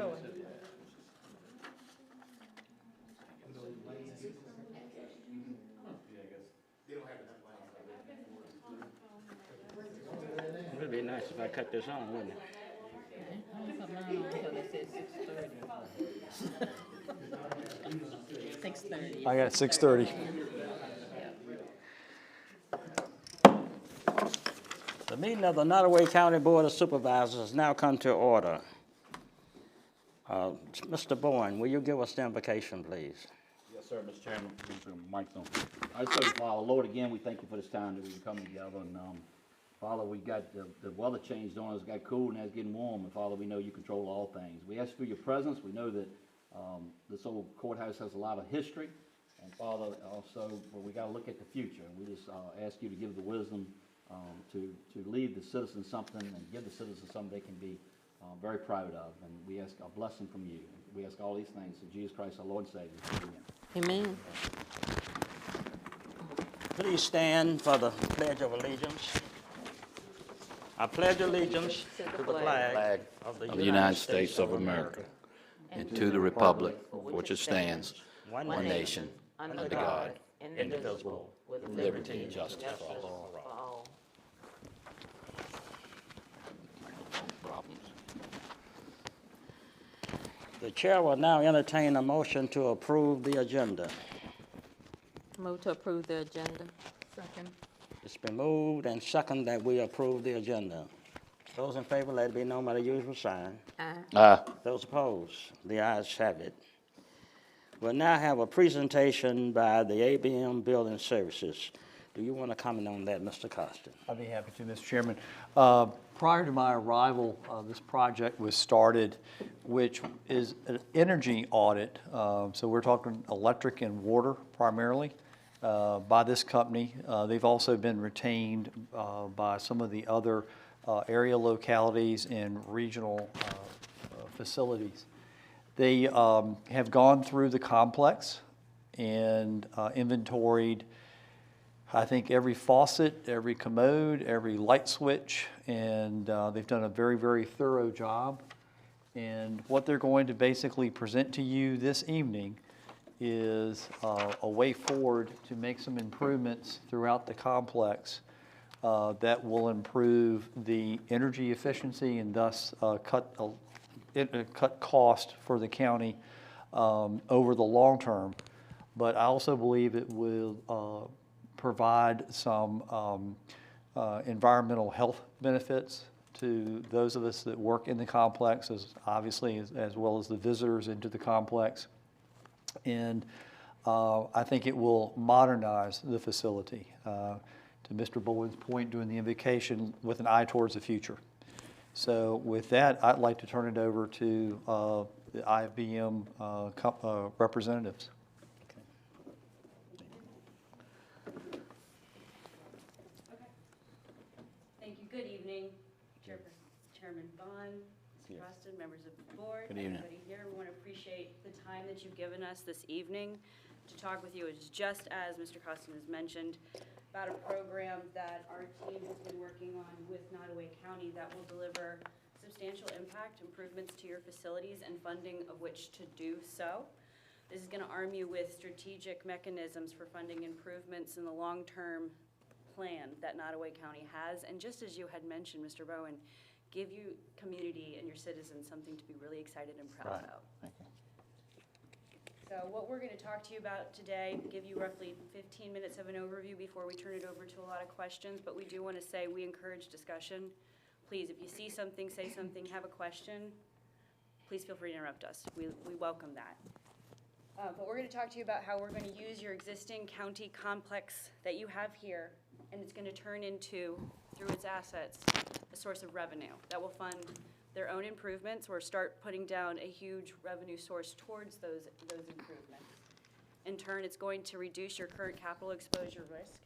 going. It would be nice if I cut this on, wouldn't it? I put mine on until they said 6:30. 6:30. I got 6:30. The meeting of the Nottoway County Board of Supervisors has now come to order. Mr. Bowen, will you give us the invocation, please? Yes, sir, Mr. Chairman. Mike's on. I just say, Father, Lord, again, we thank you for this time that we can come together. And Father, we got the weather changed on us, it got cool, and it's getting warm. And Father, we know you control all things. We ask for your presence. We know that this old courthouse has a lot of history. And Father, also, well, we got to look at the future. And we just ask you to give the wisdom to leave the citizens something and give the citizens something they can be very proud of. And we ask a blessing from you. We ask all these things in Jesus Christ, our Lord and Savior. Amen. Amen. Please stand for the Pledge of Allegiance. I pledge allegiance to the flag of the United States of America and to the republic for which it stands, one nation, under God, indivisible, with liberty and justice for all. The chair will now entertain a motion to approve the agenda. Move to approve the agenda. Second. It's been moved and seconded that we approve the agenda. Those in favor, let it be known by the usual sign. Aye. Those opposed, the ayes have it. We'll now have a presentation by the ABM Building Services. Do you want to comment on that, Mr. Costin? I'd be happy to, Mr. Chairman. Prior to my arrival, this project was started, which is an energy audit. So we're talking electric and water primarily by this company. They've also been retained by some of the other area localities and regional facilities. They have gone through the complex and inventoried, I think, every faucet, every commode, every light switch, and they've done a very, very thorough job. And what they're going to basically present to you this evening is a way forward to make some improvements throughout the complex that will improve the energy efficiency and thus cut cost for the county over the long term. But I also believe it will provide some environmental health benefits to those of us that work in the complex, as well as the visitors into the complex. And I think it will modernize the facility. To Mr. Bowen's point during the invocation, with an eye towards the future. So with that, I'd like to turn it over to the IBM representatives. Thank you. Good evening, Chairman Bond, Mr. Preston, members of the board, Good evening. everybody here. We want to appreciate the time that you've given us this evening to talk with you. It's just as Mr. Costin has mentioned about a program that our team has been working on with Nottoway County that will deliver substantial impact improvements to your facilities and funding of which to do so. This is going to arm you with strategic mechanisms for funding improvements in the long-term plan that Nottoway County has, and just as you had mentioned, Mr. Bowen, give you community and your citizens something to be really excited and proud about. Thank you. So what we're going to talk to you about today, give you roughly 15 minutes of an overview before we turn it over to a lot of questions, but we do want to say we encourage discussion. Please, if you see something, say something, have a question, please feel free to interrupt us. We welcome that. But we're going to talk to you about how we're going to use your existing county complex that you have here, and it's going to turn into, through its assets, a source of revenue that will fund their own improvements or start putting down a huge revenue source towards those improvements. In turn, it's going to reduce your current capital exposure risk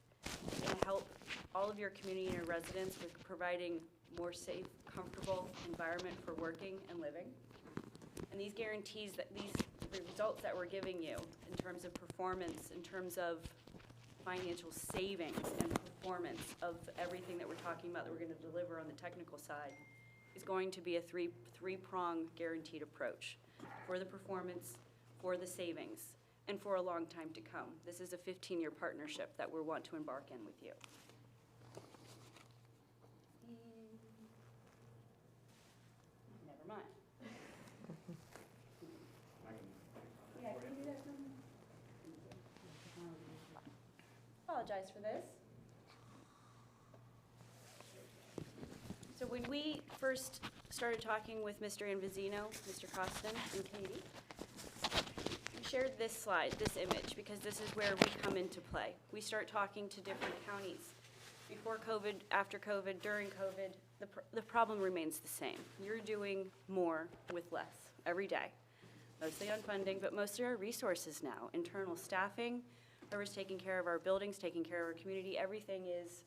and help all of your community and your residents with providing more safe, comfortable environment for working and living. And these guarantees that the results that we're giving you in terms of performance, in terms of financial savings and performance of everything that we're talking about that we're going to deliver on the technical side is going to be a three-prong guaranteed approach for the performance, for the savings, and for a long time to come. This is a 15-year partnership that we want to embark in with you. Never mind. Yeah, can you do that for me? Apologize for this. So when we first started talking with Mr. Anvizino, Mr. Costin, and Katie, we shared this slide, this image, because this is where we come into play. We start talking to different counties. Before COVID, after COVID, during COVID, the problem remains the same. You're doing more with less every day, mostly on funding, but mostly our resources now, internal staffing, whoever's taking care of our buildings, taking care of our community, everything is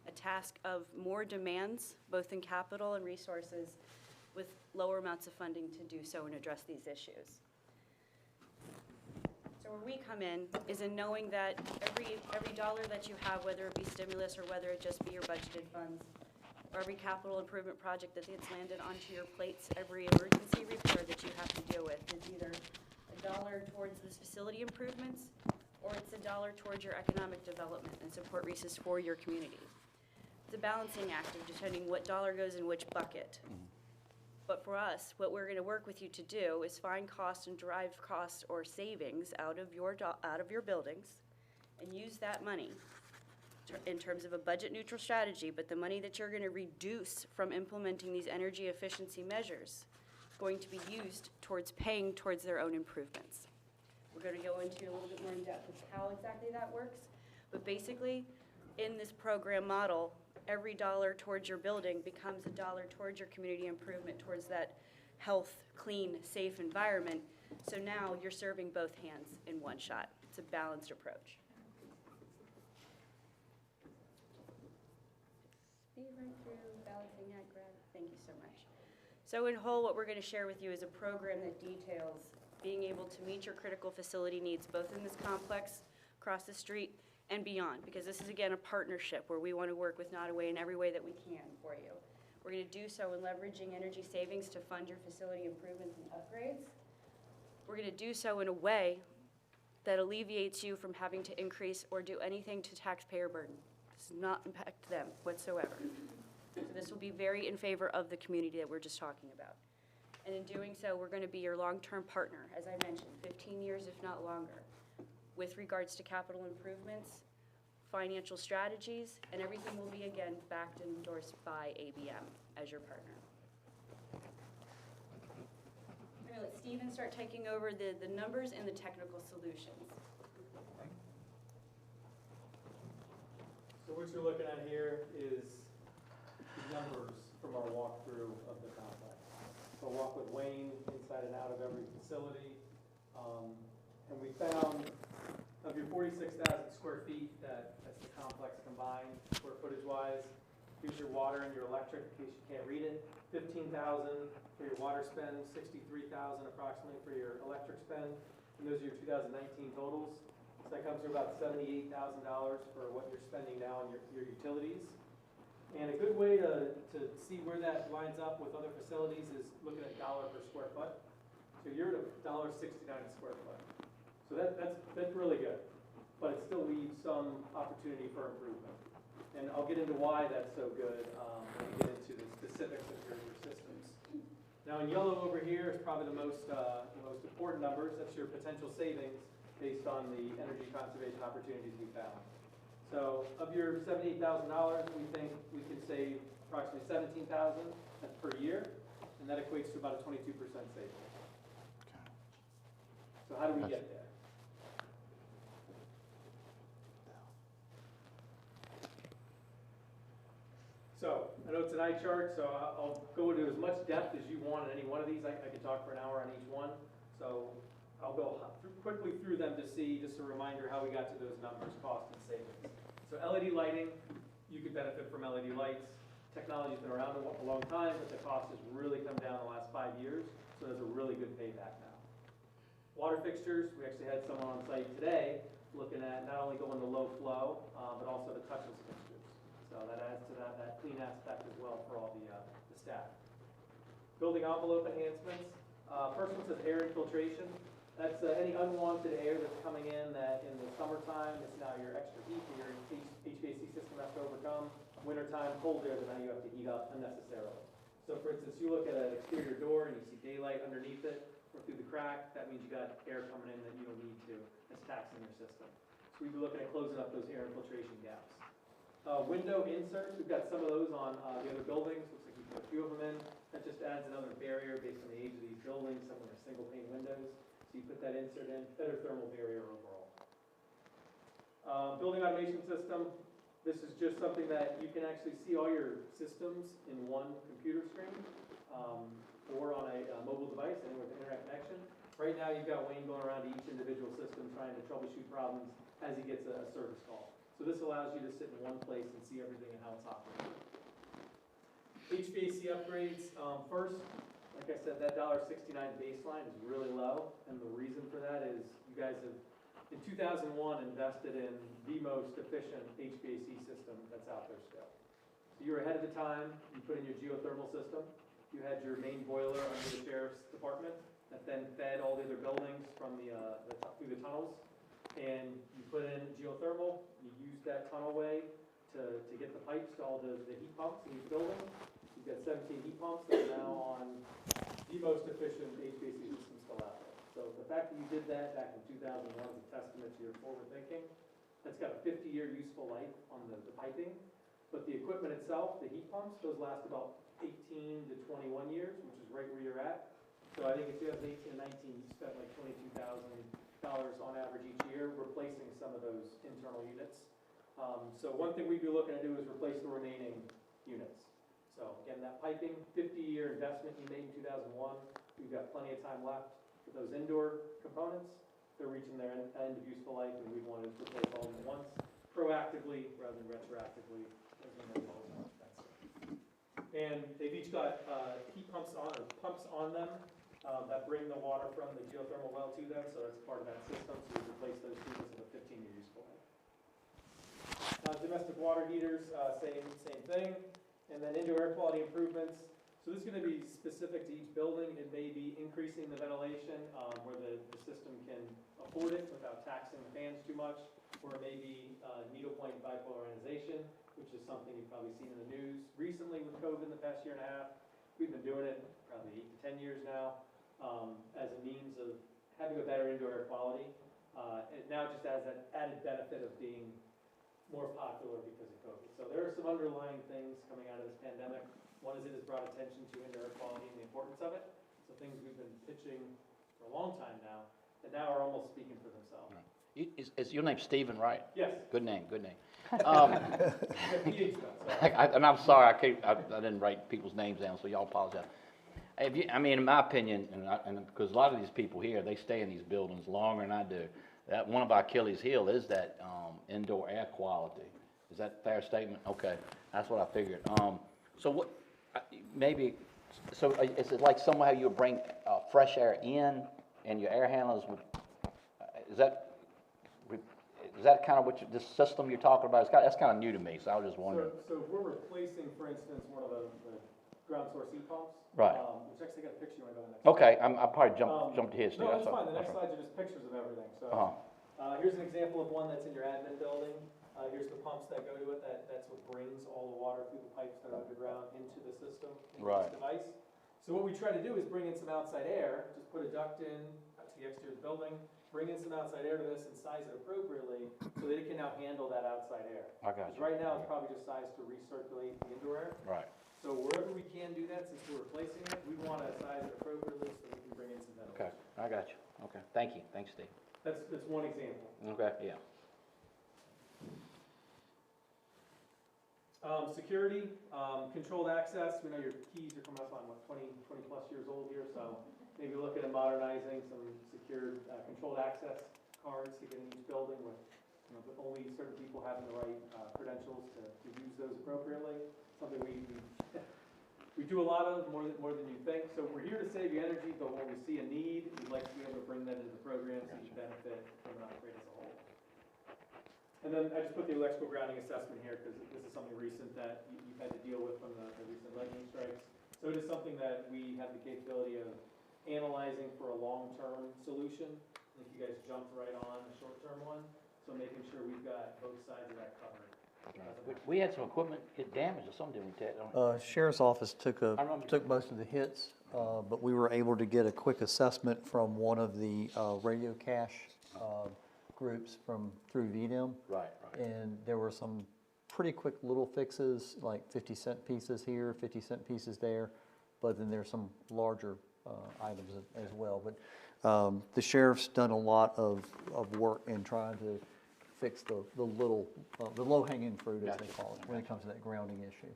a task of more demands, both in capital and resources, with lower amounts of funding to do so and address these issues. So where we come in is in knowing that every dollar that you have, whether it be stimulus or whether it just be your budgeted funds, or every capital improvement project that gets landed onto your plates, every emergency repair that you have to deal with is either $1 towards this facility improvements, or it's $1 towards your economic development and support resources for your community. It's a balancing act of determining what dollar goes in which bucket. But for us, what we're going to work with you to do is find costs and derive costs or savings out of your buildings, and use that money in terms of a budget neutral strategy. But the money that you're going to reduce from implementing these energy efficiency measures is going to be used towards paying towards their own improvements. We're going to go into a little bit more in depth of how exactly that works. But basically, in this program model, every dollar towards your building becomes $1 towards your community improvement, towards that health, clean, safe environment. So now you're serving both hands in one shot. It's a balanced approach. Speed right through, balancing act, grab. Thank you so much. So in whole, what we're going to share with you is a program that details being able to meet your critical facility needs, both in this complex, across the street, and beyond, because this is, again, a partnership where we want to work with Nottoway in every way that we can for you. We're going to do so in leveraging energy savings to fund your facility improvements and upgrades. We're going to do so in a way that alleviates you from having to increase or do anything to taxpayer burden. This does not impact them whatsoever. So this will be very in favor of the community that we're just talking about. And in doing so, we're going to be your long-term partner, as I mentioned, 15 years, if not longer, with regards to capital improvements, financial strategies, and everything will be, again, backed and endorsed by ABM as your partner. I'm going to let Stephen start taking over the numbers and the technical solutions. So what you're looking at here is the numbers from our walkthrough of the complex. So I'll walk with Wayne inside and out of every facility. And we found of your 46,000 square feet, that's the complex combined, square footage wise. Here's your water and your electric, in case you can't read it. 15,000 for your water spend, 63,000 approximately for your electric spend. And those are your 2019 totals. So that comes to about $78,000 for what you're spending now on your utilities. And a good way to see where that lines up with other facilities is looking at dollar per square foot. So you're at $1.69 a square foot. So that's really good, but it still leaves some opportunity for improvement. And I'll get into why that's so good when we get into the specifics of your systems. Now in yellow over here is probably the most important numbers. That's your potential savings based on the energy conservation opportunities we found. So of your $78,000, we think we can save approximately $17,000 per year, and that equates to about a 22% savings. So how do we get there? So I know it's an eye chart, so I'll go into as much depth as you want in any one of these. I could talk for an hour on each one. So I'll go quickly through them to see, just a reminder how we got to those numbers, cost and savings. So LED lighting, you could benefit from LED lights. Technology's been around a long time, but the cost has really come down the last 5 years, so there's a really good payback now. Water fixtures, we actually had someone on site today looking at not only going to low flow, but also the touchless fixtures. So that adds to that clean aspect as well for all the staff. Building envelope enhancements. First one says air infiltration. That's any unwanted air that's coming in that in the summertime, it's now your extra heat that your HVAC system has to overcome. Wintertime, cold air that now you have to heat up unnecessarily. So for instance, you look at an exterior door and you see daylight underneath it or through the crack, that means you got air coming in that you don't need to. That's taxing your system. So we'd be looking at closing up those air infiltration gaps. Window inserts, we've got some of those on the other buildings. Looks like we put a few of them in. That just adds another barrier based on the age of these buildings. Some of them are single pane windows. So you put that insert in, better thermal barrier overall. Building automation system, this is just something that you can actually see all your systems in one computer screen or on a mobile device and with an internet connection. Right now you've got Wayne going around to each individual system trying to troubleshoot problems as he gets a service call. So this allows you to sit in one place and see everything and how it's operating. HVAC upgrades, first, like I said, that $1.69 baseline is really low, and the reason for that is you guys have, in 2001, invested in the most efficient HVAC system that's out there still. So you were ahead of the time, you put in your geothermal system, you had your main boiler under the sheriff's department that then fed all the other buildings from through the tunnels, and you put in geothermal, you used that tunnelway to get the pipes to all the heat pumps in each building. You've got 17 heat pumps that are now on the most efficient HVAC system still out there. So the fact that you did that back in 2001 is a testament to your forward thinking. That's got a 50-year useful life on the piping, but the equipment itself, the heat pumps, those last about 18 to 21 years, which is right where you're at. So I think in 2018 and 19, you spent like $22,000 on average each year replacing some of those internal units. So one thing we'd be looking to do is replace the remaining units. So again, that piping, 50-year investment you made in 2001, we've got plenty of time left. With those indoor components, they're reaching their end of useful life, and we want to replace all of them at once, proactively rather than retroactively, as we know those are more expensive. And they've each got heat pumps on, or pumps on them that bring the water from the geothermal well to them, so that's part of that system, so we replace those two with a 15-year useful life. Domestic water heaters, same thing. And then indoor air quality improvements. So this is going to be specific to each building. It may be increasing the ventilation where the system can afford it without taxing the fans too much, or it may be needlepoint bipolarization, which is something you've probably seen in the news recently with COVID in the past year and a half. We've been doing it probably 8 to 10 years now as a means of having a better indoor air quality. It now just has that added benefit of being more popular because of COVID. So there are some underlying things coming out of this pandemic. One is it has brought attention to indoor air quality and the importance of it. So things we've been pitching for a long time now, that now are almost speaking for themselves. Is your name Stephen, right? Yes. Good name, good name. And I'm sorry, I didn't write people's names down, so y'all apologize. I mean, in my opinion, and because a lot of these people here, they stay in these buildings longer than I do. That one of our Achilles' heel is that indoor air quality. Is that a fair statement? Okay, that's what I figured. So what? Maybe. So is it like somehow you would bring fresh air in, and your air handlers would? Is that kind of what this system you're talking about? That's kind of new to me, so I was just wondering. So if we're replacing, for instance, one of the ground source heat pumps, right? Which actually got a picture. You want to go to the next? Okay, I probably jumped to his. No, that's fine. The next slides are just pictures of everything. So here's an example of one that's in your admin building. Here's the pumps that go to it. That's what brings all the water through the pipes that are underground into the system, into this device. So what we try to do is bring in some outside air. Just put a duct in to the exterior of the building. Bring in some outside air to this and size it appropriately so that it can now handle that outside air. I got you. Right now it's probably just sized to recirculate the indoor air. Right. So wherever we can do that, since we're replacing it, we want to size it appropriately so we can bring in some ventilation. Okay, I got you. Okay, thank you. Thanks, Steve. That's one example. Okay, yeah. Security, controlled access. We know your keys are coming up on, 20 plus years old here, so maybe look at modernizing some secured controlled access cards to get in each building with, with only certain people having the right credentials to use those appropriately. Something we do a lot of, more than you think. So we're here to save you energy, but when we see a need, we'd like to be able to bring that into the program so you benefit from an upgrade as a whole. And then I just put the electrical grounding assessment here because this is something recent that you've had to deal with from the recent lightning strikes. So it is something that we have the capability of analyzing for a long-term solution. I think you guys jumped right on a short-term one, so making sure we've got both sides of that covered. We had some equipment get damaged or something, didn't we, Ted? Sheriff's Office took I remember. most of the hits, but we were able to get a quick assessment from one of the radio cache groups through VDM. Right. And there were some pretty quick little fixes, like 50-cent pieces here, 50-cent pieces there, but then there's some larger items as well. But the sheriff's done a lot of work in trying to fix the low-hanging fruit, as they call it, when it comes to that grounding issue.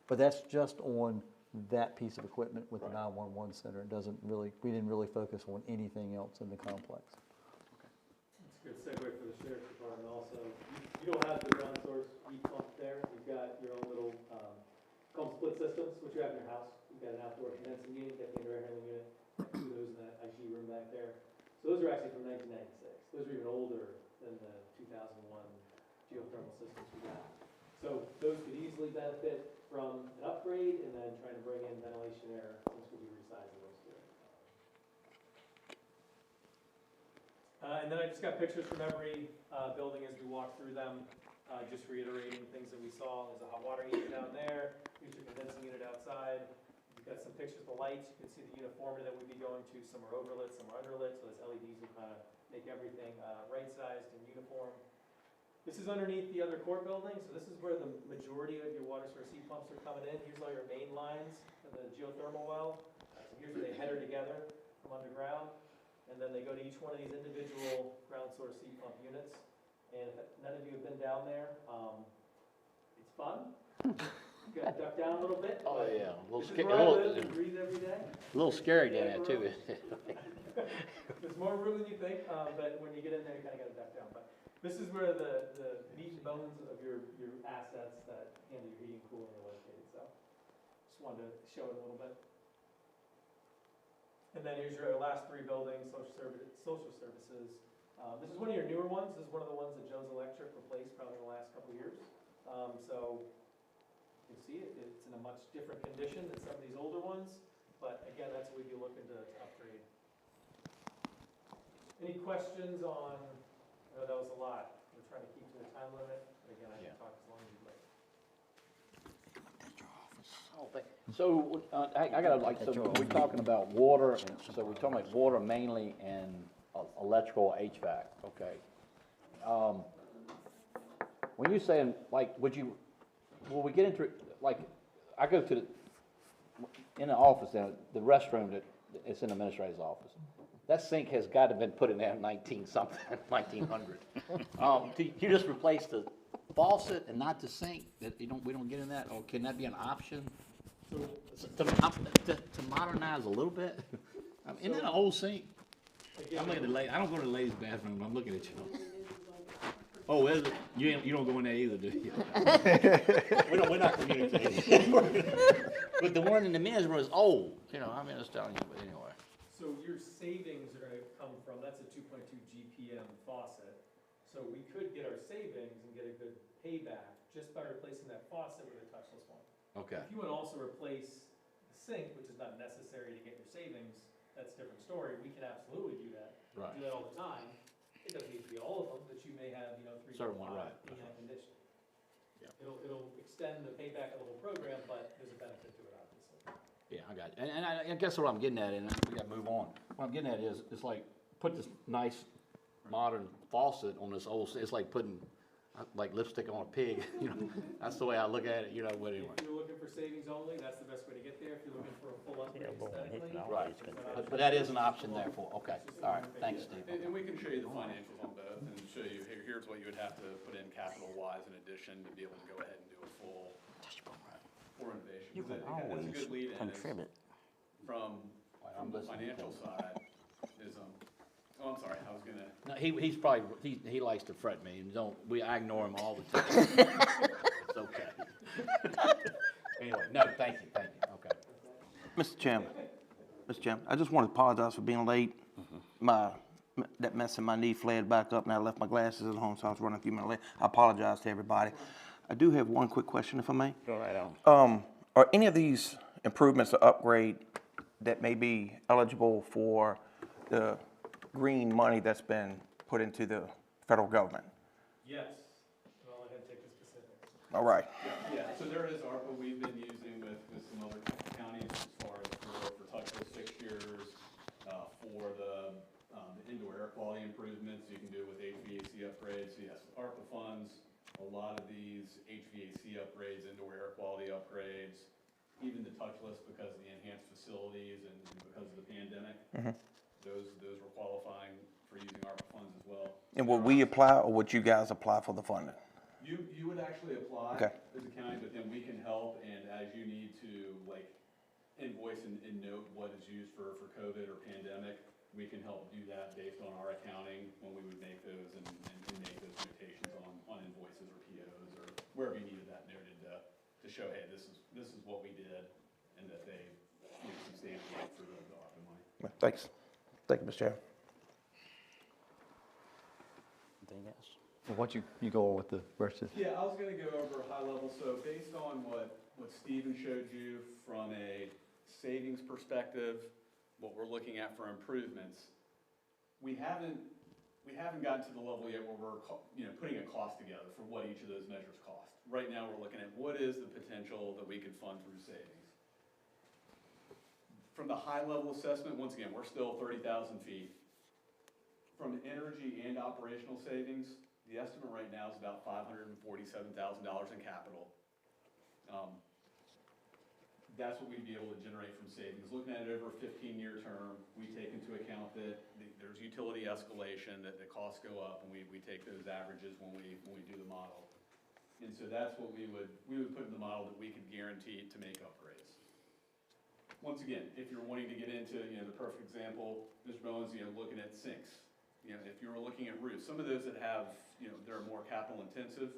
But that's just on that piece of equipment with the 911 center. It doesn't really, we didn't really focus on anything else in the complex. That's a good segue for the sheriff's department also. You don't have the ground source heat pump there. You've got your own little, called split systems, which you have in your house. You've got an outdoor condensing unit, you've got the indoor air handling unit, two of those in that IT room back there. So those are actually from 1996. Those are even older than the 2001 geothermal systems we got. So those could easily benefit from an upgrade and then trying to bring in ventilation air once we do resizing those two. And then I just got pictures from every building as we walk through them, just reiterating things that we saw. There's a hot water heater down there, here's your condensing unit outside. You've got some pictures of the lights. You can see the uniformity that we'd be going to. Some are overlit, some are underlit, so those LEDs will kind of make everything right-sized and uniform. This is underneath the other court building, so this is where the majority of your water source heat pumps are coming in. Here's all your main lines of the geothermal well. So here's where they header together from underground, and then they go to each one of these individual ground source heat pump units. And if none of you have been down there, it's fun. You gotta duck down a little bit. Oh, yeah. This is where I live and breathe every day. A little scary down there too. There's more room than you think, but when you get in there, you kind of got to duck down. But this is where the meat and bones of your assets that handle your heating and cooling are located. So just wanted to show it a little bit. And then here's your last three buildings, social services. This is one of your newer ones. This is one of the ones that Jones Electric replaced probably in the last couple of years. So you can see it's in a much different condition than some of these older ones. But again, that's what we'd be looking to upgrade. Any questions on, I know that was a lot. We're trying to keep to the time limit. But again, I can talk as long as you'd like. So, I gotta so we're talking about water, and so we're talking about water mainly and electrical HVAC, okay. When you're saying, like, will we get into, like, I go to in the office, the restroom it's in the administrator's office. That sink has got to have been put in there in 1900. You just replace the faucet and not the sink, we don't get in that, or can that be an option? To modernize a little bit? Isn't that an old sink? I'm looking at the lady, I don't go to the ladies' bathroom, I'm looking at you. Oh, is it? You don't go in there either, do you? We're not communicating. But the one in the men's room is old, I'm just telling you, but anyway. So your savings are gonna come from, that's a 2.2 GPM faucet. So we could get our savings and get a good payback just by replacing that faucet with a touchless one. Okay. If you want to also replace the sink, which is not necessary to get your savings, that's a different story. We can absolutely do that. Right. Do that all the time. It doesn't need to be all of them, but you may have, 3 Certain or one, 5 right. in that condition. Yeah. It'll extend the payback of the whole program, but there's a benefit to it, obviously. Yeah, I got you. And I guess what I'm getting at, and we gotta move on. What I'm getting at is, it's like, put this nice modern faucet on this old, it's like putting, like lipstick on a pig, That's the way I look at it, but anyway. If you're looking for savings only, that's the best way to get there. If you're looking for a full upgrade aesthetically. Right. But that is an option therefore, okay. All right, thanks, Steve. And we can show you the financials on both and show you, here's what you would have to put in capital-wise in addition to be able to go ahead and do a full renovation. You can That's a always good lead in is contribute. From I'm the listening. financial side is, oh, I'm sorry, I was gonna, No, he's probably, he likes to fret me, and I ignore him all the time. It's okay. Anyway, no, thank you, okay. Mr. Chairman, I just want to apologize for being late. That mess in my knee flared back up, and I left my glasses at home, so I was running a few minutes late. I apologize to everybody. I do have one quick question, if I may. Go right on. Are any of these improvements or upgrade that may be eligible for the green money that's been put into the federal government? Yes, and I'll let him take the specifics. All right. Yeah, so there is ARPA we've been using with some other counties as far as for touchless fixtures, for the indoor air quality improvements. You can do it with HVAC upgrades. So yes, ARPA funds, a lot of these HVAC upgrades, indoor air quality upgrades, even the touchless because of the enhanced facilities and because of the pandemic. Those were qualifying for using ARPA funds as well. And will we apply, or would you guys apply for the funding? You would actually apply Okay. as a county, but then we can help, and as you need to, like, invoice and note what is used for COVID or pandemic, we can help do that based on our accounting when we would make those and make those notations on invoices or POs or wherever you needed that noted to show, hey, this is what we did, and that they, substantiate for the ARPA money. Thanks. Thank you, Mr. Chairman. Anything else? Well, why don't you go on with the rest of? Yeah, I was gonna go over high level, so based on what Steven showed you from a savings perspective, what we're looking at for improvements, we haven't gotten to the level yet where we're, putting a cost together for what each of those measures cost. Right now, we're looking at what is the potential that we could fund through savings. From the high level assessment, once again, we're still 30,000 feet. From the energy and operational savings, the estimate right now is about $547,000 in capital. That's what we'd be able to generate from savings. Looking at it over a 15-year term, we take into account that there's utility escalation, that the costs go up, and we take those averages when we do the model. And so that's what we would put in the model that we could guarantee to make upgrades. Once again, if you're wanting to get into, the perfect example, Mr. Bowens, looking at sinks. If you were looking at roofs, some of those that have, they're more capital intensive,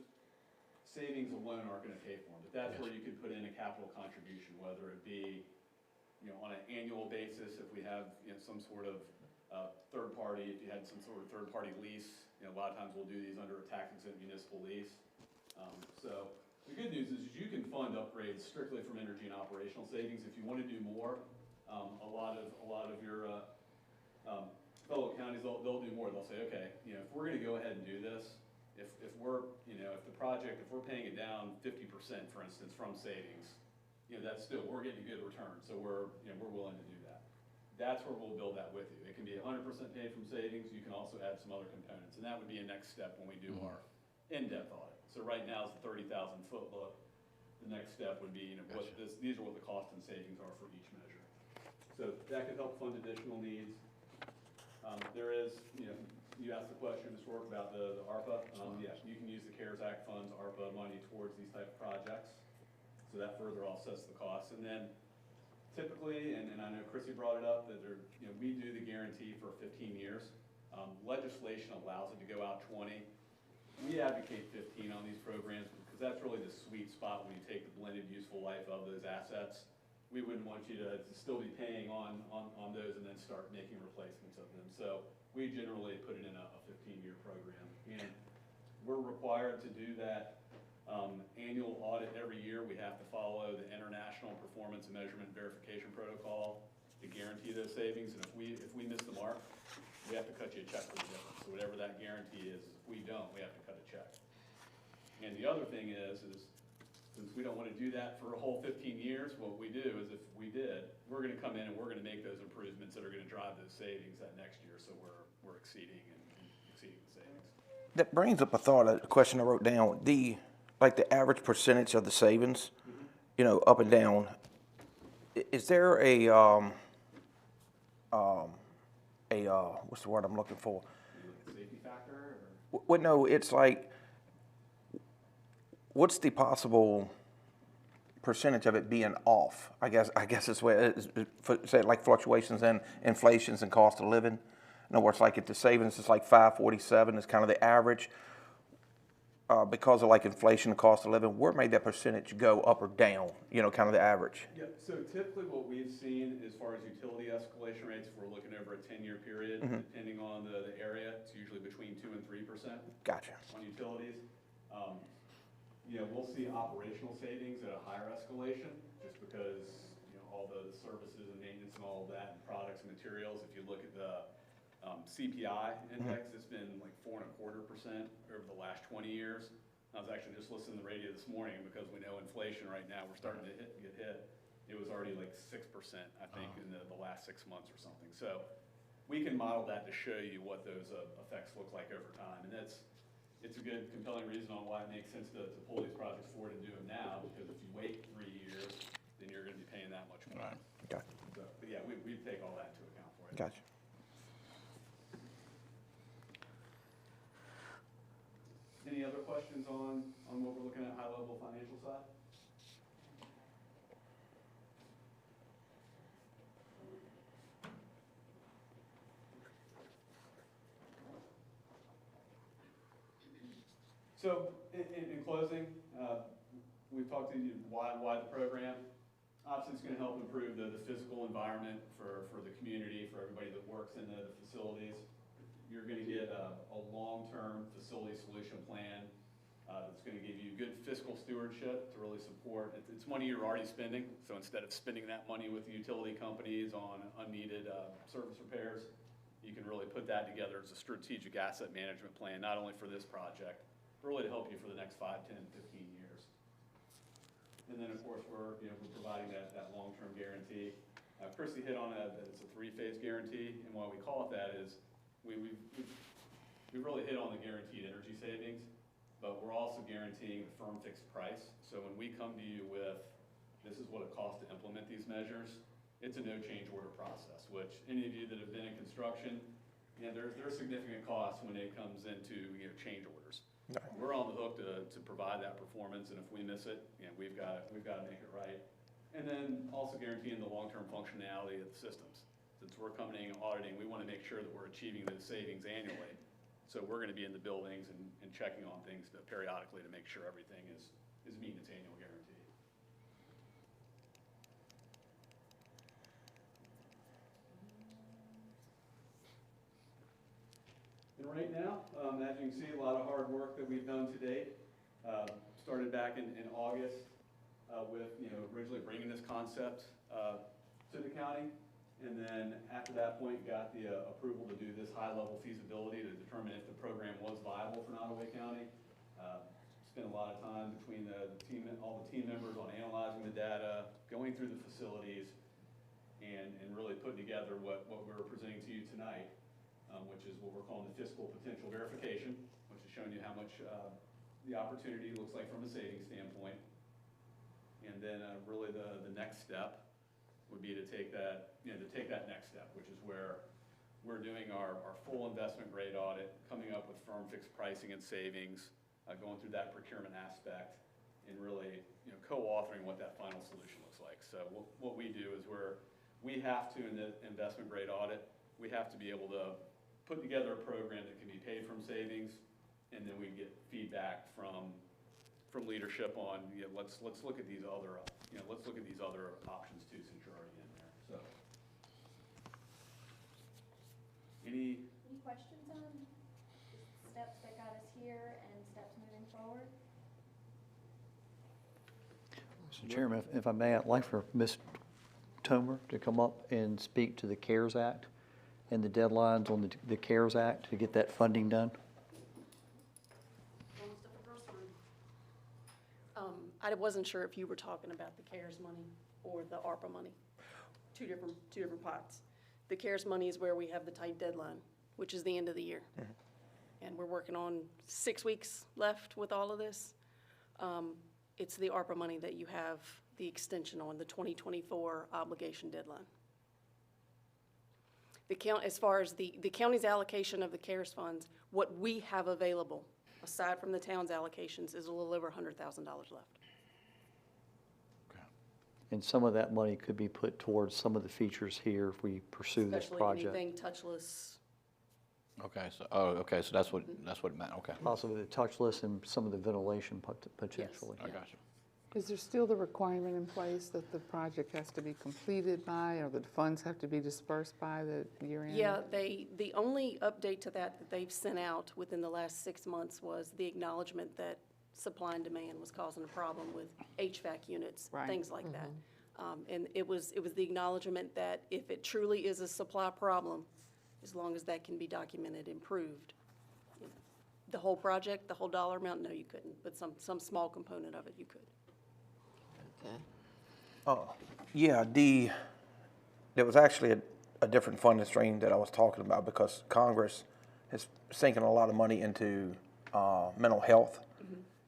savings alone aren't gonna pay for them. But that's where you could put in a capital contribution, whether it be, on an annual basis, if we have, some sort of third party, if you had some sort of third party lease, a lot of times we'll do these under a tax exempt municipal lease. So the good news is you can fund upgrades strictly from energy and operational savings. If you wanna do more, a lot of your, fellow counties, they'll do more. They'll say, okay, if we're gonna go ahead and do this, if we're, if the project, if we're paying it down 50%, for instance, from savings, that's still, we're getting a good return, so we're willing to do that. That's where we'll build that with you. It can be 100% paid from savings. You can also add some other components, and that would be a next step when we do our in-depth audit. So right now it's the 30,000 foot look. The next step would be, these are what the cost and savings are for each measure. So that could help fund additional needs. There is, you asked the question, Mr. Rourke, about the ARPA. Yes, you can use the CARES Act funds, ARPA money towards these type of projects. So that further offsets the costs. And then typically, and I know Chrissy brought it up, that we do the guarantee for 15 years. Legislation allows it to go out 20. We advocate 15 on these programs because that's really the sweet spot when you take the blended useful life of those assets. We wouldn't want you to still be paying on those and then start making replacements of them. So we generally put it in a 15-year program. And we're required to do that annual audit every year. We have to follow the International Performance and Measurement Verification Protocol to guarantee those savings. And if we miss the mark, we have to cut you a check for the difference. So whatever that guarantee is, if we don't, we have to cut a check. And the other thing is since we don't want to do that for a whole 15 years, what we do is if we did, we're going to come in and we're going to make those improvements that are going to drive those savings that next year. So we're exceeding the savings. That brings up a thought, a question I wrote down. The average percentage of the savings, up and down. Is there a what's the word I'm looking for? Safety factor? Or? Well, no, it's like, what's the possible percentage of it being off? I guess it's where say like fluctuations in inflations and cost of living. In other words, like if the savings is like 547 is kind of the average. Because of like inflation and cost of living, where may that percentage go up or down? Kind of the average. Yeah. So typically, what we've seen as far as utility escalation rates, if we're looking over a 10-year period, depending on the area, it's usually between 2 and 3%. Gotcha. On utilities. We'll see operational savings at a higher escalation, just because all the services and maintenance and all of that, and products and materials. If you look at the CPI index, it's been like 4.25% over the last 20 years. I was actually just listening to the radio this morning because we know inflation right now, we're starting to get hit. It was already like 6%, I think, in the last 6 months or something. So we can model that to show you what those effects look like over time. And it's a good compelling reason on why it makes sense to pull these projects forward and do them now, because if you wait 3 years, then you're gonna be paying that much more. Right. Gotcha. So, but yeah, we take all that into account for you. Gotcha. Any other questions on what we're looking at high level financial side? So in closing, we've talked to you why the program. Obviously, it's going to help improve the physical environment for the community, for everybody that works in the facilities. You're going to get a long-term facility solution plan that's going to give you good fiscal stewardship to really support. It's money you're already spending, so instead of spending that money with the utility companies on unneeded service repairs, you can really put that together as a strategic asset management plan, not only for this project, really to help you for the next 5, 10, 15 years. And then, of course, we're providing that long-term guarantee. Chrissy hit on it's a 3-phase guarantee, and why we call it that is we've really hit on the guaranteed energy savings, but we're also guaranteeing the firm fixed price. So when we come to you with, this is what it costs to implement these measures, it's a no change order process, which any of you that have been in construction, there are significant costs when it comes into change orders. We're on the hook to provide that performance, and if we miss it, we've got to make it right. And then also guaranteeing the long-term functionality of the systems. Since we're coming in and auditing, we want to make sure that we're achieving those savings annually. So we're going to be in the buildings and checking on things periodically to make sure everything is meeting its annual guarantee. And right now, as you can see, a lot of hard work that we've done to date. Started back in August with originally bringing this concept to the county, and then after that point got the approval to do this high-level feasibility to determine if the program was viable for Nottoway County. Spent a lot of time between all the team members on analyzing the data, going through the facilities, and really putting together what we're presenting to you tonight. Which is what we're calling the fiscal potential verification, which is showing you how much the opportunity looks like from a savings standpoint. And then really the next step would be to take that next step, which is where we're doing our full investment grade audit, coming up with firm fixed pricing and savings, going through that procurement aspect, and really co-authoring what that final solution looks like. So what we do is we have to, in the investment grade audit, we have to be able to put together a program that can be paid from savings, and then we get feedback from leadership on let's look at these other options too, since you're already in there. So any questions on the steps that got us here and steps moving forward? Mr. Chairman, if I may, I'd like for Ms. Tomer to come up and speak to the CARES Act and the deadlines on the CARES Act to get that funding done. I wasn't sure if you were talking about the CARES money or the ARPA money. Two different pots. The CARES money is where we have the tight deadline, which is the end of the year. And we're working on 6 weeks left with all of this. It's the ARPA money that you have the extension on, the 2024 obligation deadline. As far as the county's allocation of the CARES funds, what we have available, aside from the town's allocations, is a little over $100,000 left. And some of that money could be put towards some of the features here if we pursue this project. Especially anything touchless. Okay, so that's what it meant, okay. Possibly the touchless and some of the ventilation potentially. I got you. Is there still the requirement in place that the project has to be completed by, or that funds have to be dispersed by the year end? Yeah, the only update to that they've sent out within the last 6 months was the acknowledgement that supply and demand was causing a problem with HVAC units, Right. things like that. And it was the acknowledgement that if it truly is a supply problem, as long as that can be documented and proved. You know, the whole project, the whole dollar amount, no, you couldn't, but some small component of it, you could. Okay. Yeah, there was actually a different funding stream that I was talking about because Congress is sinking a lot of money into mental health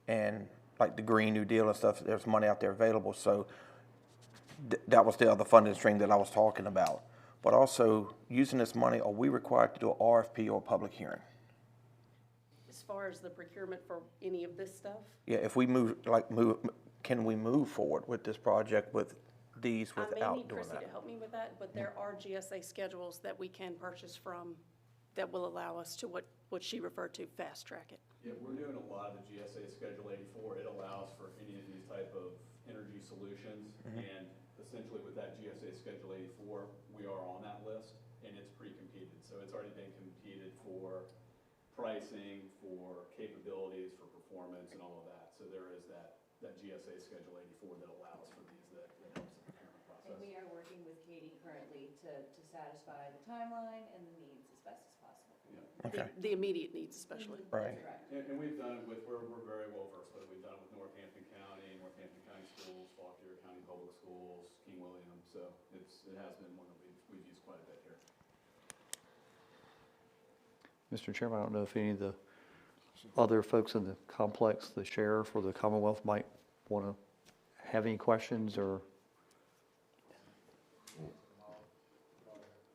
and like the Green New Deal and stuff. There's money out there available, so that was the other funding stream that I was talking about. But also, using this money, are we required to do an RFP or a public hearing? As far as the procurement for any of this stuff, Yeah, if we can we move forward with this project with these I may without need doing Chrissy to that? help me with that, but there are GSA schedules that we can purchase from that will allow us to what she referred to, fast track it. Yeah, we're doing a lot of the GSA Schedule 84. It allows for any of these type of energy solutions. And essentially with that GSA Schedule 84, we are on that list and it's pre-competed. So it's already been competed for pricing, for capabilities, for performance and all of that. So there is that GSA Schedule 84 that allows for these, that helps the procurement process. And we are working with Katie currently to satisfy the timeline and the needs as best as possible. Yeah. Okay. The immediate needs especially. Right. And we've done it with, we're very well versed with it. We've done it with Northampton County Schools, Fauquier County Public Schools, King William. So it has been one that we've used quite a bit here. Mr. Chairman, I don't know if any of the other folks in the complex, the sheriff or the Commonwealth might want to have any questions or.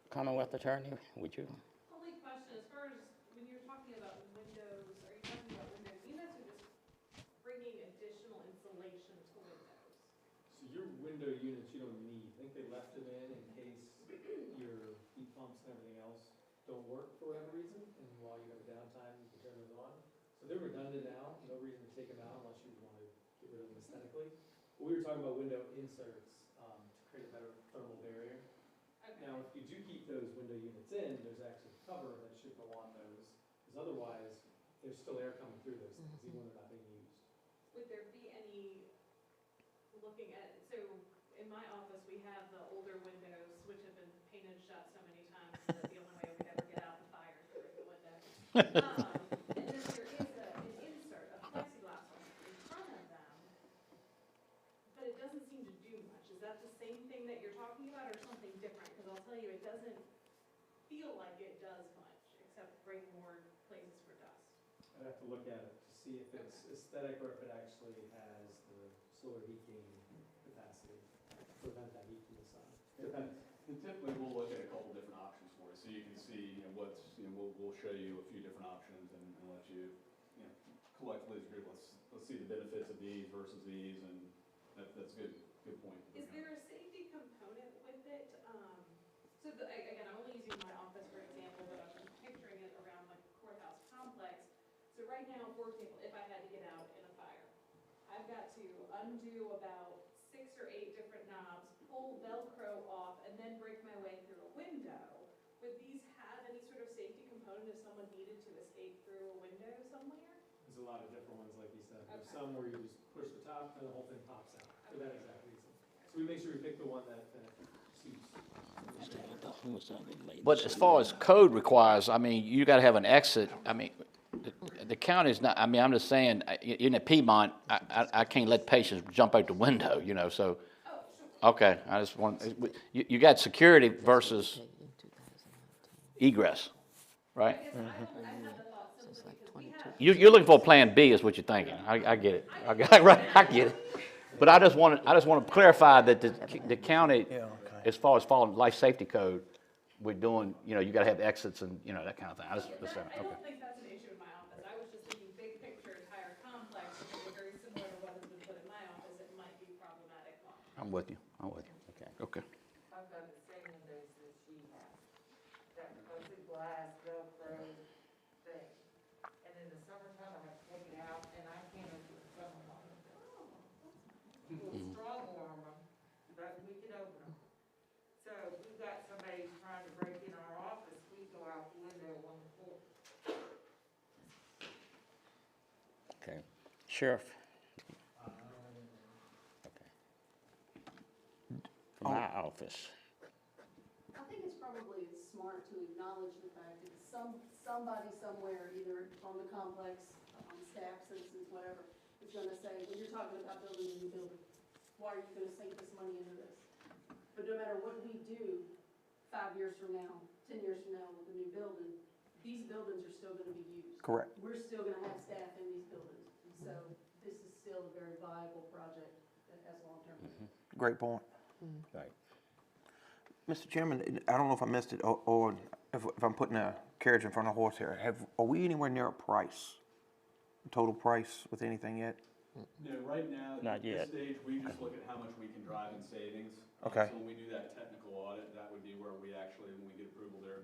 Commonwealth Attorney, would you? Only question, as far as when you're talking about windows, are you talking about window units or just bringing additional insulation to windows? So your window units you don't need. I think they left them in case your heat pumps and everything else don't work for whatever reason, and while you have downtime, you can turn those on. So they're redundant now, no reason to take them out unless you want to get rid of them aesthetically. But we were talking about window inserts to create a better thermal barrier. Okay. Now, if you do keep those window units in, there's actually a cover that should go on those, because otherwise, there's still air coming through those things, even when they're not being used. Would there be any, looking at, so in my office, we have the older windows, which have been painted shut so many times that the only way we ever get out the fire is to break the window. And then there is an insert, a plexiglass one in front of them, but it doesn't seem to do much. Is that the same thing that you're talking about or something different? Because I'll tell you, it doesn't feel like it does much, except bring more places for dust. I'd have to look at it to see if it's aesthetic or if it actually has the solar heat gain capacity to prevent that heat from the sun. Depends. And typically, we'll look at a couple different options for you, so you can see, we'll show you a few different options and let you, collectively as a group, let's see the benefits of these versus these, and that's a good point. Is there a safety component with it? Again, I'm only using my office for example, but I'm picturing it around like the courthouse complex. So right now, for example, if I had to get out in a fire, I've got to undo about 6 or 8 different knobs, pull Velcro off, and then break my way through a window. Would these have any sort of safety component if someone needed to escape through a window somewhere? There's a lot of different ones, like you said. There's Okay. some where you just push the top and the whole thing pops out for that exact reason. So we make sure we pick the one that suits. But as far as code requires, I mean, you gotta have an exit. I mean, the county's not, I mean, I'm just saying, in a Piedmont, I can't let patients jump out the window, so. Okay, I just want, you got security versus egress, right? I had the thought simply because we have You're looking for a plan B is what you're thinking. I get it. I get it. But I just want to clarify that the county, as far as following life safety code, we're doing, you gotta have exits and, that kind of thing. I I don't think that's an issue in my office. I was just thinking big picture, entire complex, if it were very similar to what has been put in my office, it might be problematic long. I'm with you. Okay. I've got the same windows that she has, that fuzzy glass Velcro thing. And in the summertime, I have to take it out, and I can't open the summer one. We'll strong warm them, but we can open them. So if we've got somebody trying to break in our office, we go out the window on the floor. Okay. Sheriff? office. I think it's probably smart to acknowledge the fact that somebody somewhere, either on the complex, staff, citizens, whatever, is gonna say, when you're talking about building a new building, why are you gonna sink this money into this? But no matter what we do, 5 years from now, 10 years from now with a new building, these buildings are still gonna be used. Correct. We're still gonna have staff in these buildings. So this is still a very viable project that has long-term. Great point. Right. Mr. Chairman, I don't know if I missed it, or if I'm putting a carriage in front of a horse here. Are we anywhere near a price, total price with anything yet? No, right now, Not at this yet. stage, we just look at how much we can drive in savings. Okay. So when we do that technical audit, that would be where we actually, when we get approval, there'd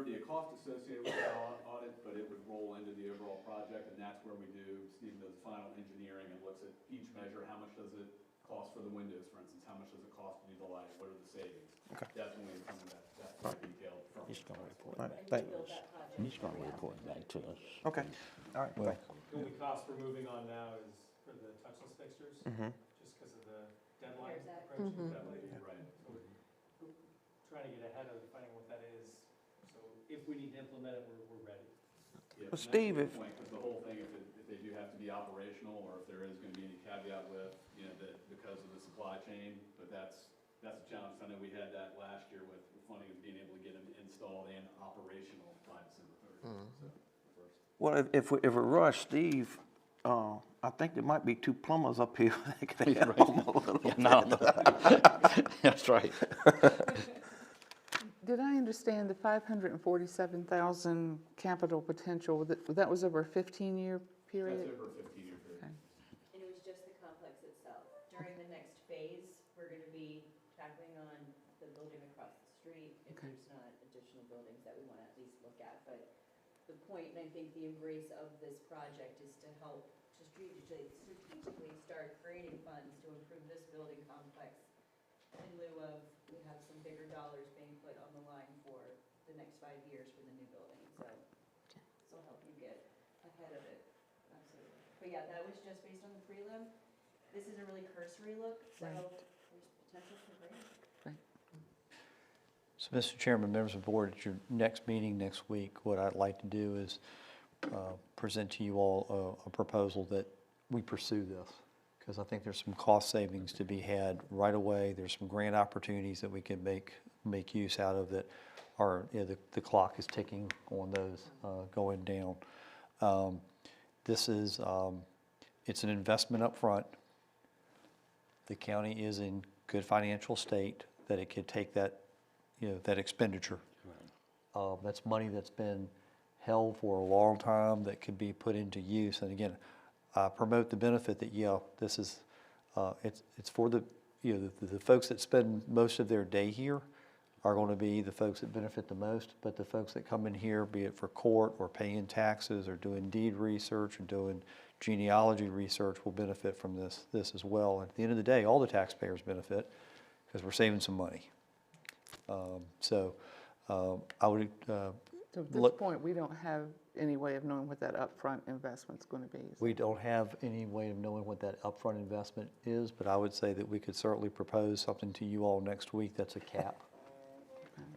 be a cost associated with that audit, but it would roll into the overall project, and that's where we do, Stephen does final engineering and looks at each measure, how much does it cost for the windows, for instance, how much does it cost to do the light, what are the savings? Okay. That's when we come to that more detailed from. He's gonna report All back right, to us. He's gonna report back to us. Okay, all right, thanks. The only cost we're moving on now is for the touchless fixtures, just because of the deadline CARES Act. approaching. That way, Right. So we're trying to get ahead of finding what that is. So if we need to implement it, we're ready. Yeah, Well, and that's a Steve, good if- point, 'cause the whole thing, if they do have to be operational, or if there is gonna be any caveat with, that because of the supply chain, but that's a challenge. I know we had that last year with funding of being able to get them installed and operational by December 30th. So, first. Well, if we rush, Steve, I think there might be 2 plumbers up here that can help him a little bit. No, that's right. Did I understand the 547,000 capital potential, that was over a 15-year period? That's over a 15-year period. Okay. And it was just the complex itself. During the next phase, we're gonna be tackling on the building across the street, if Okay. there's not additional buildings that we wanna at least look at. But the point, and I think the embrace of this project is to help to strategically start creating funds to improve this building complex in lieu of, we have some bigger dollars being put on the line for the next 5 years for the new building. So this will help you get ahead of it, absolutely. But yeah, that was just based on the prelim. This is a really cursory look, so Right. there's potential for grant. So, Mr. Chairman, members of the board, at your next meeting next week, what I'd like to do is present to you all a proposal that we pursue this, because I think there's some cost savings to be had right away. There's some grant opportunities that we can make use out of that are, the clock is ticking on those going down. This is, it's an investment up front. The county is in good financial state that it could take that, that expenditure. That's money that's been held for a long time that could be put into use. And again, I promote the benefit that, this is, it's for the, the folks that spend most of their day here are going to be the folks that benefit the most, but the folks that come in here, be it for court or paying taxes or doing deed research or doing genealogy research, will benefit from this as well. At the end of the day, all the taxpayers benefit because we're saving some money. I would So at this point, we don't have any way of knowing what that upfront investment's going to be. We don't have any way of knowing what that upfront investment is, but I would say that we could certainly propose something to you all next week that's a cap.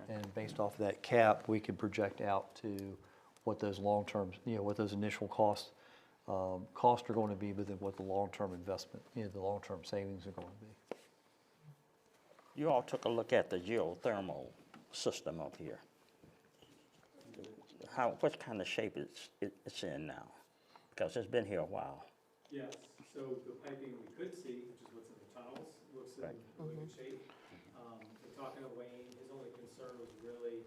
And based off of that cap, we could project out to what those long-term, what those initial costs are going to be, but then what the long-term investment, the long-term savings are going to be. You all took a look at the geothermal system up here. What kind of shape it's in now? Because it's been here a while. Yes, so the piping we could see, which is what's in the tunnels, looks in really good shape. We're talking to Wayne, his only concern was really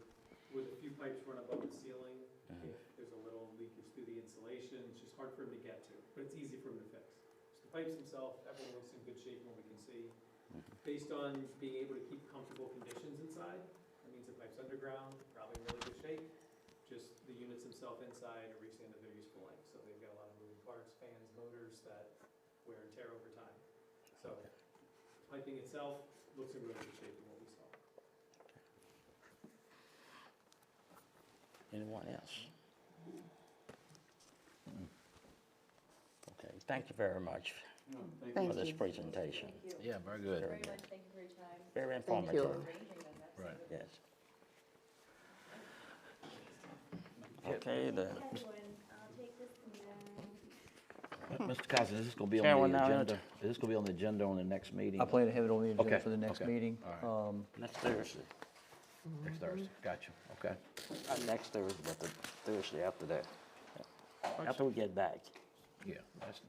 with a few pipes run above the ceiling, if there's a little leakage through the insulation, it's just hard for him to get to, but it's easy for him to fix. So the pipes themselves, everything looks in good shape from what we can see. Based on being able to keep comfortable conditions inside, that means the pipe's underground, probably in really good shape. Just the units themselves inside are reaching the end of their useful life. So they've got a lot of moving parts, fans, motors that wear and tear over time. So piping itself looks in really good shape from what we saw. Anyone else? Okay, thank you very much Thank for this you. presentation. Thank you. Yeah, very good. Very much, thank you for your time. Very Thank you. informative. Right. Yes. Okay, the Mr. Costello, is this gonna be Chair will on the now agenda? enter- Is this gonna be on the agenda on the next meeting? I plan to have it on the agenda Okay, for the next okay, meeting. all next Thursday. Next Thursday, gotcha, okay. Not next Thursday, but the Thursday after that. After we get back. Yeah, that's,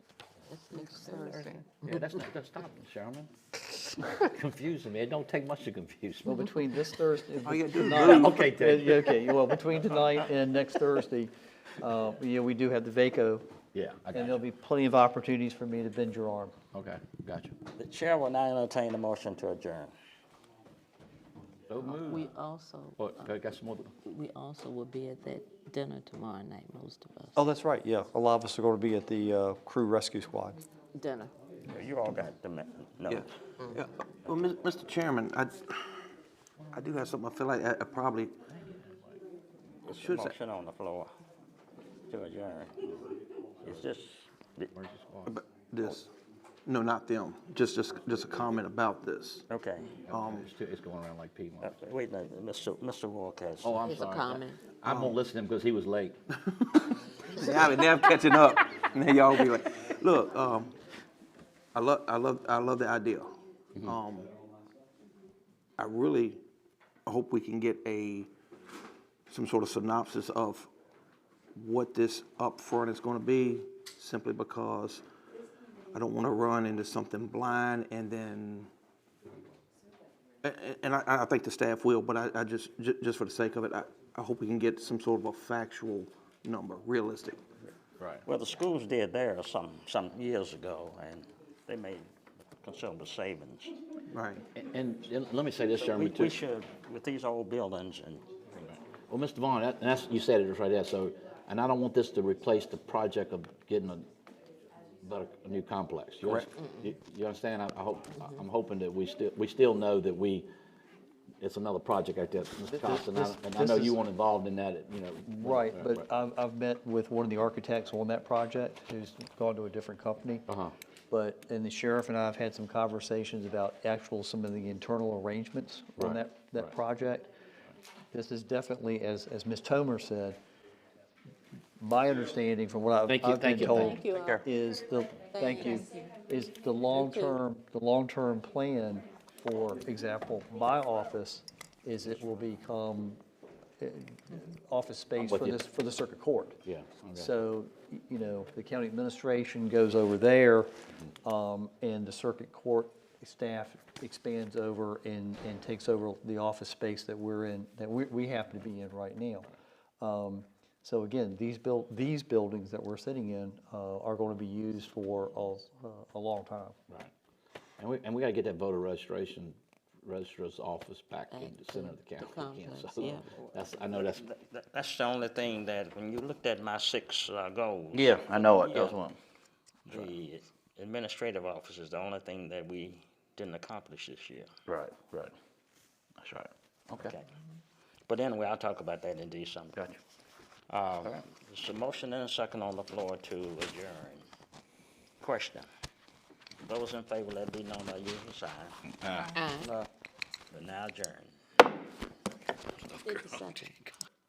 It's next Thursday. yeah, that's stop, Sherman. Confusing me, it don't take much to confuse me. Well, between this Thursday. All you gotta do is tonight- move. Okay, Ted. Yeah, okay, well, between tonight and next Thursday, yeah, we do have the VACO, Yeah, I and got there'll you. be plenty of opportunities for me to bend your arm. Okay, gotcha. The chair will now entertain a motion to adjourn. So moved. We also, What, got some more? we also will be at that dinner tomorrow night, most of us. Oh, that's right, yeah, a lot of us are going to be at the crew rescue squad. Dinner. You all got the notes. Yeah. Well, Mr. Chairman, I do have something, I feel like I probably should say. Motion on the floor to adjourn. It's just, But this, no, not them, just a comment about this. okay. It's going around like Piedmont. Wait, no, Mr. Walk has. Oh, I'm It's a sorry. comment. I'm gonna listen to him because he was late. Now I'm catching up, and then y'all be like, look, I love the idea. I really hope we can get some sort of synopsis of what this upfront is gonna be, simply because I don't wanna run into something blind and then, and I think the staff will, but I just for the sake of it, I hope we can get some sort of a factual number, realistic. Right. Well, the schools did theirs some years ago, and they made considerable savings. Right. And let me say this, Chairman, too. We should, with these old buildings, and Well, Mr. Vaughn, that's, you said it right there, so, and I don't want this to replace the project of getting a new complex. Correct. You understand? I'm hoping that we still know that it's another project out there, Mr. Costa, and I know you weren't involved in that, you know. Right, but I've met with one of the architects on that project, who's gone to a different company. Uh-huh. And the sheriff and I have had some conversations about some of the internal arrangements on Right, that right. project. This is definitely, as Ms. Tomer said, my understanding from what I've been told Thank you. is the long-term plan, for example, my office is it will become office space with you. for the circuit court. Yeah, okay. So, you know, the county administration goes over there, and the circuit court staff expands over and takes over the office space that we're in, that we happen to be in right now. So again, these buildings that we're sitting in are going to be used for a long time. Right. And we gotta get that voter registrar's office back in the center of the county again. complex, So yeah. I know that's. that's the only thing that, when you looked at my 6 goals. Yeah, I know it. Yeah. That's one. The administrative office is the only thing that we didn't accomplish this year. Right. That's right. Okay. But anyway, I'll talk about that in December. Gotcha. There's a motion and a second on the floor to adjourn. Question. Those in favor, let it be known by using sign. We're now adjourned.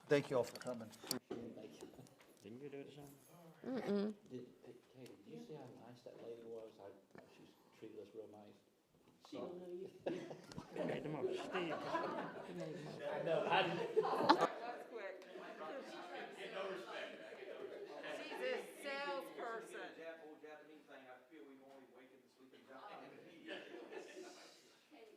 Thank you all for coming. Didn't you do the same? Did you see how nice that lady was? She's treated us real nice. Made the motion. Steve. He made a motion.